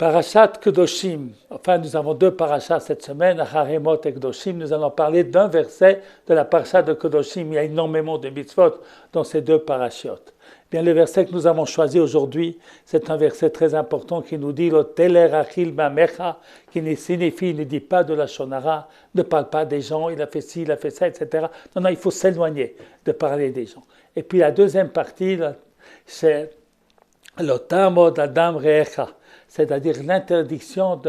Parashat Kedoshim. Enfin, nous avons deux parashas cette semaine, Haremot et Kedoshim. Nous allons parler d'un verset de la parashat de Kedoshim. Il y a énormément de mitzvot dans ces deux parashiot. Bien, le verset que nous avons choisi aujourd'hui, c'est un verset très important qui nous dit « Teler achil ba'amecha » qui signifie, il ne dit pas de la shonara, ne parle pas des gens, il a fait ci, il a fait ça, etc. Non, non, il faut s'éloigner de parler des gens. Et puis la deuxième partie, c'est « Lotamod adam re'echa » c'est-à-dire l'interdiction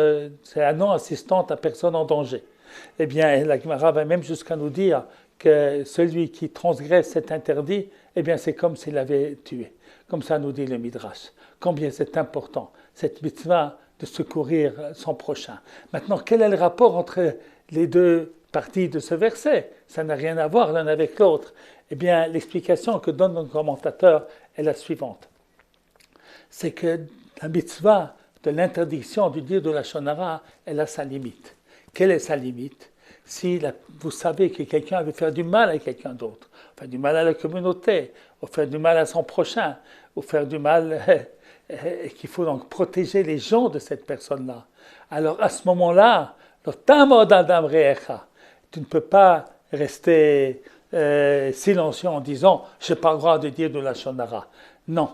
c'est un non-assistant à personne en danger. Eh bien, la Gemara va même jusqu'à nous dire que celui qui transgresse cet interdit, eh bien, c'est comme s'il avait tué. Comme ça nous dit le Midrash. Combien c'est important, cette mitzvah de secourir son prochain. Maintenant, quel est le rapport entre les deux parties de ce verset? Ça n'a rien à voir l'un avec l'autre. Eh bien, l'explication que donne notre commentateur est la suivante. C'est que la mitzvah de l'interdiction du dire de la shonara, elle a sa limite. Quelle est sa limite? Si vous savez que quelqu'un veut faire du mal à quelqu'un d'autre, faire du mal à la communauté, ou faire du mal à son prochain, ou faire du mal, et qu'il faut donc protéger les gens de cette personne-là. Alors à ce moment-là, tu ne peux pas rester silencieux en disant « je n'ai pas le droit de dire de la shonara ». Non.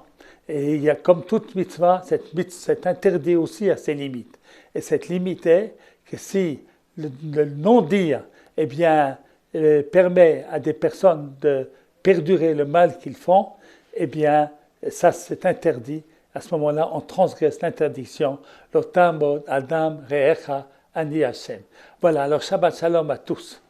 Et il y a comme toute mitzvah, cet interdit aussi a ses limites. Et cette limite est que si le non-dire eh bien, permet à des personnes de perdurer le mal qu'ils font, eh bien, ça c'est interdit. À ce moment-là, on transgresse l'interdiction. Lotamod adam re'echa ani Hashem. Voilà, alors Shabbat Shalom à tous.